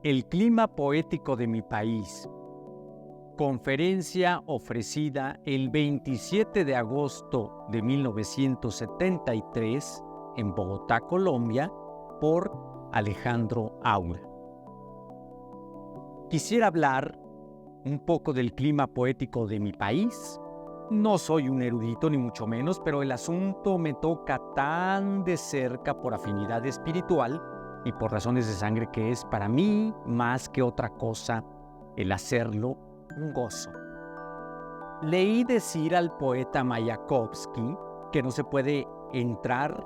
El clima poético de mi país. Conferencia ofrecida el 27 de agosto de 1973 en Bogotá, Colombia, por Alejandro Aura. Quisiera hablar un poco del clima poético de mi país. No soy un erudito ni mucho menos, pero el asunto me toca tan de cerca por afinidad espiritual y por razones de sangre que es para mí, más que otra cosa, el hacerlo un gozo. Leí decir al poeta Mayakovsky que no se puede entrar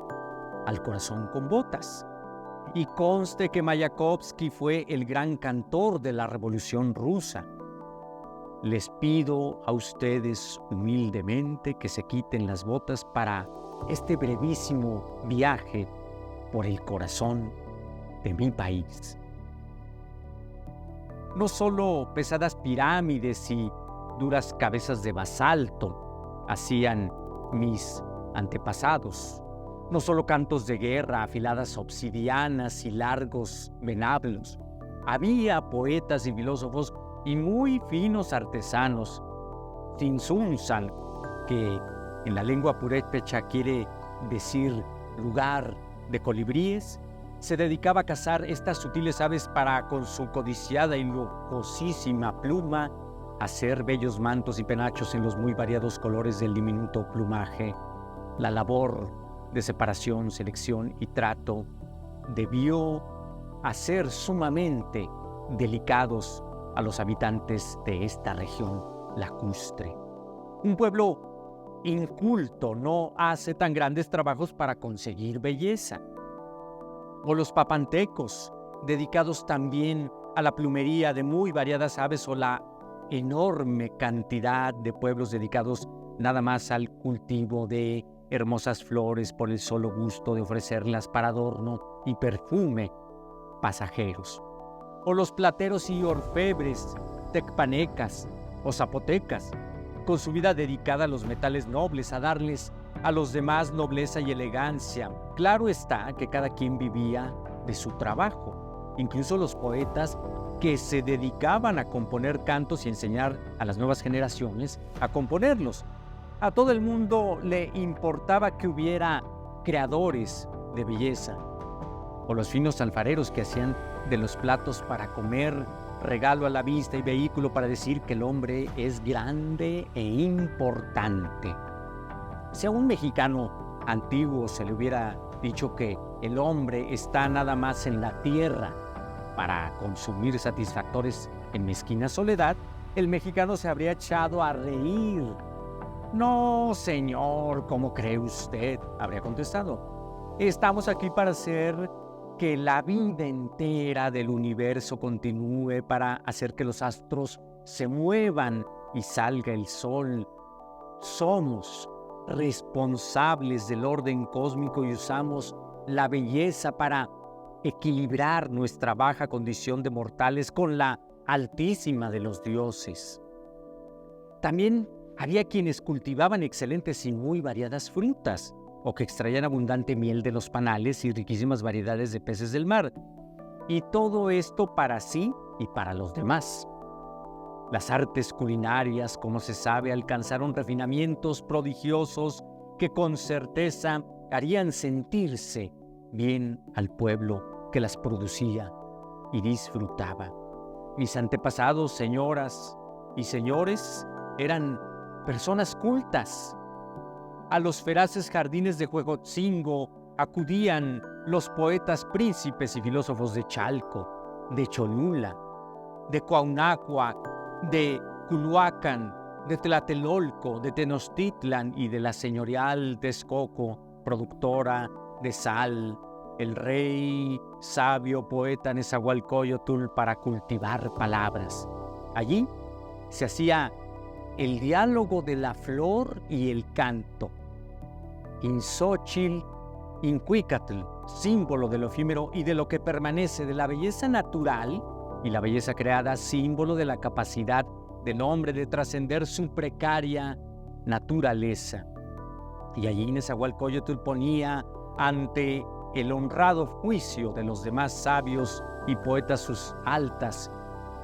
al corazón con botas. Y conste que Mayakovsky fue el gran cantor de la Revolución Rusa. Les pido a ustedes humildemente que se quiten las botas para este brevísimo viaje por el corazón de mi país. No solo pesadas pirámides y duras cabezas de basalto hacían mis antepasados, no solo cantos de guerra, afiladas obsidianas y largos venablos. Había poetas y filósofos y muy finos artesanos. Tzintzuntzan, que en la lengua purépecha quiere decir lugar de colibríes, se dedicaba a cazar estas sutiles aves para, con su codiciada y lujosísima pluma, hacer bellos mantos y penachos en los muy variados colores del diminuto plumaje. La labor de separación, selección y trato debió hacer sumamente delicados a los habitantes de esta región lacustre. Un pueblo inculto no hace tan grandes trabajos para conseguir belleza. O los papantecos, dedicados también a la plumería de muy variadas aves, o la enorme cantidad de pueblos dedicados nada más al cultivo de hermosas flores por el solo gusto de ofrecerlas para adorno y perfume pasajeros. O los plateros y orfebres, tecpanecas o zapotecas, con su vida dedicada a los metales nobles, a darles a los demás nobleza y elegancia. Claro está que cada quien vivía de su trabajo, incluso los poetas que se dedicaban a componer cantos y enseñar a las nuevas generaciones a componerlos. A todo el mundo le importaba que hubiera creadores de belleza, o los finos alfareros que hacían de los platos para comer regalo a la vista y vehículo para decir que el hombre es grande e importante. Si a un mexicano antiguo se le hubiera dicho que el hombre está nada más en la tierra para consumir satisfactores en mezquina soledad, el mexicano se habría echado a reír. No, señor, ¿cómo cree usted?, habría contestado. Estamos aquí para hacer que la vida entera del universo continúe, para hacer que los astros se muevan y salga el sol. Somos responsables del orden cósmico y usamos la belleza para equilibrar nuestra baja condición de mortales con la altísima de los dioses. También había quienes cultivaban excelentes y muy variadas frutas, o que extraían abundante miel de los panales y riquísimas variedades de peces del mar. Y todo esto para sí y para los demás. Las artes culinarias, como se sabe, alcanzaron refinamientos prodigiosos que con certeza harían sentirse bien al pueblo que las producía y disfrutaba. Mis antepasados, señoras y señores, eran personas cultas. A los feraces jardines de Huejotzingo acudían los poetas príncipes y filósofos de Chalco, de Cholula, de Cuauhnáhuac, de Culhuacán, de Tlatelolco, de Tenochtitlan y de la señorial Texcoco, productora de sal, el rey sabio poeta Nezahualcóyotl, para cultivar palabras. Allí se hacía el diálogo de la flor y el canto. Inxóchitl, Incuicatl, símbolo de lo efímero y de lo que permanece, de la belleza natural y la belleza creada, símbolo de la capacidad del hombre de trascender su precaria naturaleza. Y allí Nezahualcóyotl ponía ante el honrado juicio de los demás sabios y poetas sus altas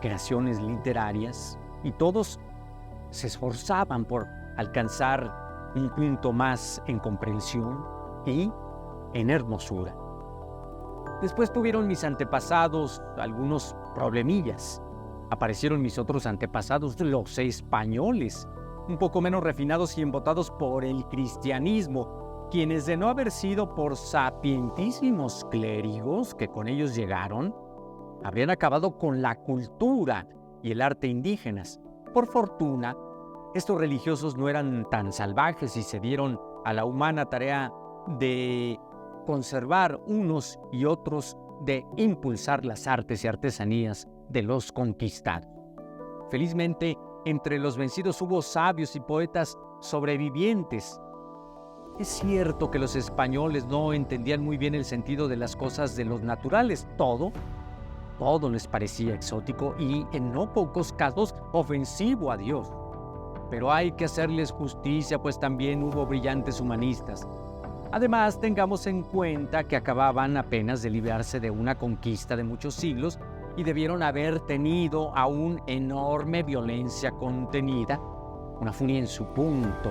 creaciones literarias, y todos se esforzaban por alcanzar un punto más en comprensión y en hermosura. Después tuvieron mis antepasados algunos problemillas. Aparecieron mis otros antepasados, los españoles, un poco menos refinados y embotados por el cristianismo, quienes, de no haber sido por sapientísimos clérigos que con ellos llegaron, habrían acabado con la cultura y el arte indígenas. Por fortuna, estos religiosos no eran tan salvajes y se dieron a la humana tarea de conservar unos y otros, de impulsar las artes y artesanías de los conquistados. Felizmente, entre los vencidos hubo sabios y poetas sobrevivientes. Es cierto que los españoles no entendían muy bien el sentido de las cosas de los naturales. Todo les parecía exótico y, en no pocos casos, ofensivo a Dios. Pero hay que hacerles justicia, pues también hubo brillantes humanistas. Además, tengamos en cuenta que acababan apenas de librarse de una conquista de muchos siglos y debieron haber tenido aún enorme violencia contenida, una furia en su punto,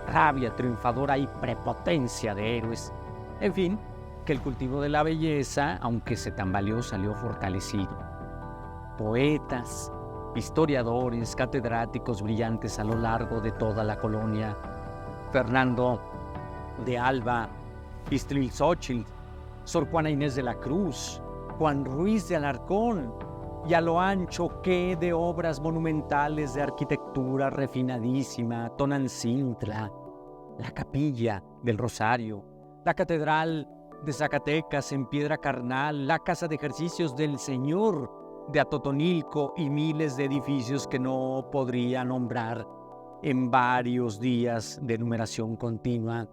rabia triunfadora y prepotencia de héroes. En fin, que el cultivo de la belleza, aunque se tambaleó, salió fortalecido. Poetas, historiadores, catedráticos brillantes a lo largo de toda la colonia. Fernando de Alba, Ixtlilxóchitl, Sor Juana Inés de la Cruz, Juan Ruiz de Alarcón, y a lo ancho qué de obras monumentales de arquitectura refinadísima: Tonancintla, la Capilla del Rosario, la Catedral de Zacatecas en piedra carnal, la Casa de Ejercicios del Señor de Atotonilco y miles de edificios que no podría nombrar en varios días de enumeración continua.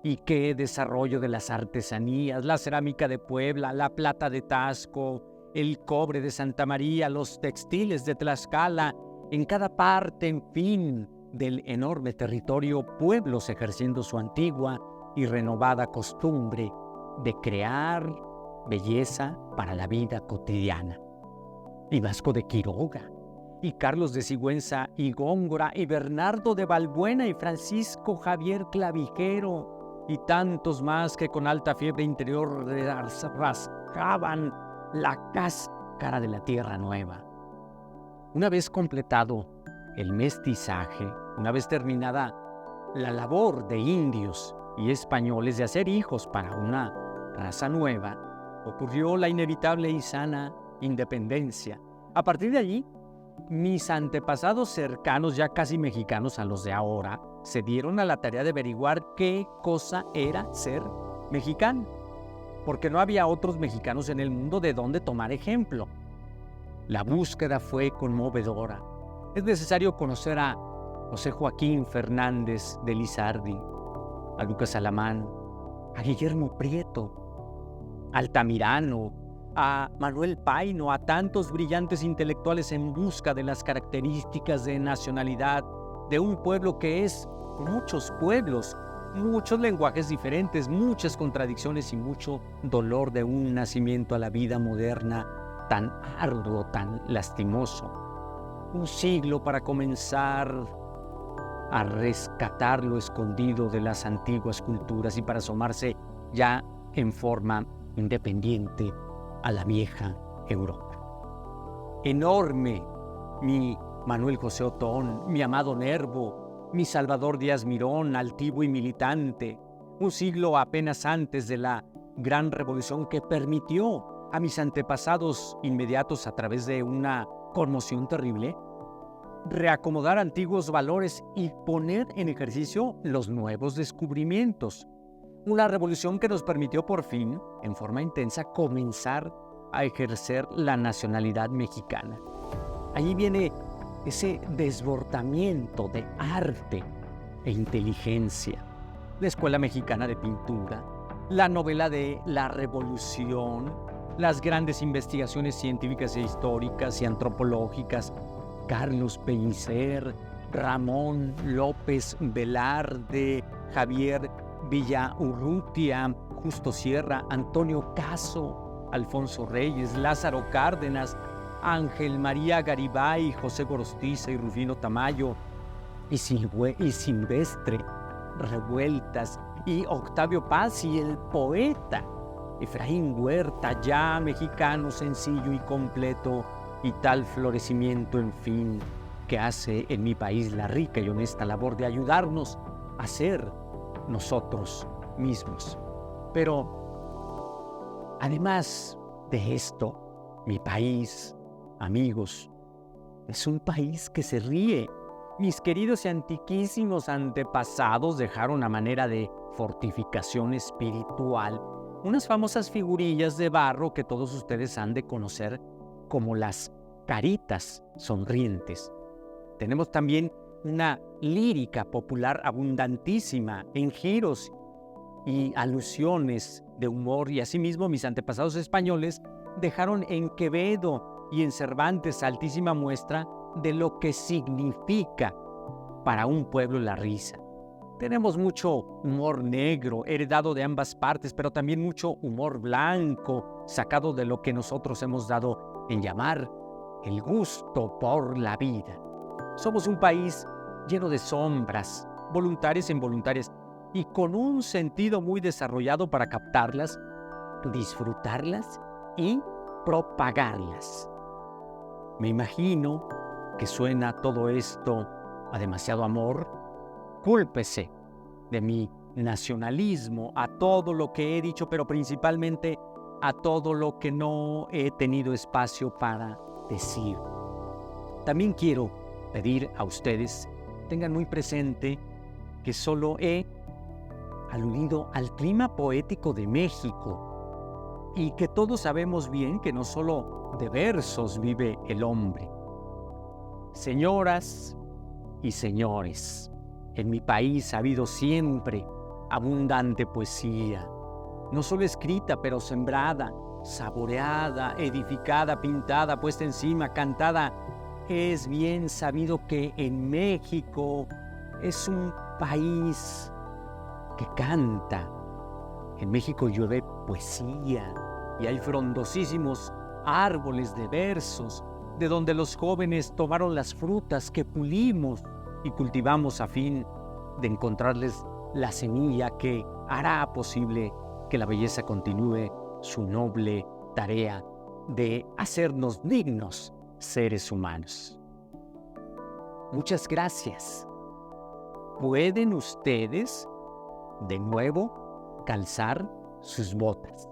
Y qué desarrollo de las artesanías: la cerámica de Puebla, la plata de Taxco, el cobre de Santa María, los textiles de Tlaxcala, en cada parte, en fin, del enorme territorio, pueblos ejerciendo su antigua y renovada costumbre de crear belleza para la vida cotidiana. Y Vasco de Quiroga, y Carlos de Sigüenza y Góngora, y Bernardo de Balbuena, y Francisco Javier Clavijero, y tantos más que con alta fiebre interior rasgaban la cáscara de la tierra nueva. Una vez completado el mestizaje, una vez terminada la labor de indios y españoles de hacer hijos para una raza nueva, ocurrió la inevitable y sana independencia. A partir de allí, mis antepasados cercanos, ya casi mexicanos a los de ahora, se dieron a la tarea de averiguar qué cosa era ser mexicano, porque no había otros mexicanos en el mundo de donde tomar ejemplo. La búsqueda fue conmovedora. Es necesario conocer a José Joaquín Fernández de Lizardi, a Lucas Alamán, a Guillermo Prieto, a Altamirano, a Manuel Paino, a tantos brillantes intelectuales en busca de las características de nacionalidad de un pueblo que es muchos pueblos, muchos lenguajes diferentes, muchas contradicciones y mucho dolor de un nacimiento a la vida moderna tan arduo, tan lastimoso. Un siglo para comenzar a rescatar lo escondido de las antiguas culturas y para asomarse ya en forma independiente a la vieja Europa. Enorme mi Manuel José Otón, mi amado Nervo, mi Salvador Díaz Mirón, altivo y militante, un siglo apenas antes de la gran revolución que permitió a mis antepasados inmediatos, a través de una conmoción terrible, reacomodar antiguos valores y poner en ejercicio los nuevos descubrimientos. Una revolución que nos permitió por fin, en forma intensa, comenzar a ejercer la nacionalidad mexicana. Allí viene ese desbordamiento de arte e inteligencia. La Escuela Mexicana de Pintura, la novela de la Revolución, las grandes investigaciones científicas e históricas y antropológicas, Carlos Pellicer, Ramón López Velarde, Javier Villaurrutia, Justo Sierra, Antonio Caso, Alfonso Reyes, Lázaro Cárdenas, Ángel María Garibay, José Gorostiza y Rufino Tamayo, y Silvestre Revueltas, y Octavio Paz y el poeta Efraín Huerta, ya mexicano sencillo y completo, y tal florecimiento, en fin, que hace en mi país la rica y honesta labor de ayudarnos a ser nosotros mismos. Pero además de esto, mi país, amigos, es un país que se ríe. Mis queridos y antiquísimos antepasados dejaron a manera de fortificación espiritual unas famosas figurillas de barro que todos ustedes han de conocer como las caritas sonrientes. Tenemos también una lírica popular abundantísima en giros y alusiones de humor, y asimismo mis antepasados españoles dejaron en Quevedo y en Cervantes altísima muestra de lo que significa para un pueblo la risa. Tenemos mucho humor negro, heredado de ambas partes, pero también mucho humor blanco, sacado de lo que nosotros hemos dado en llamar el gusto por la vida. Somos un país lleno de sombras, voluntarias e involuntarias, y con un sentido muy desarrollado para captarlas, disfrutarlas y propagarlas. Me imagino que suena todo esto a demasiado amor. Cúlpese de mi nacionalismo, a todo lo que he dicho, pero principalmente a todo lo que no he tenido espacio para decir. También quiero pedir a ustedes, tengan muy presente que solo he aludido al clima poético de México y que todos sabemos bien que no solo de versos vive el hombre. Señoras y señores, en mi país ha habido siempre abundante poesía, no solo escrita, pero sembrada, saboreada, edificada, pintada, puesta encima, cantada. Es bien sabido que en México es un país que canta. En México llueve poesía y hay frondosísimos árboles de versos, de donde los jóvenes tomaron las frutas que pulimos y cultivamos a fin de encontrarles la semilla que hará posible que la belleza continúe su noble tarea de hacernos dignos seres humanos. Muchas gracias. Pueden ustedes de nuevo calzar sus botas.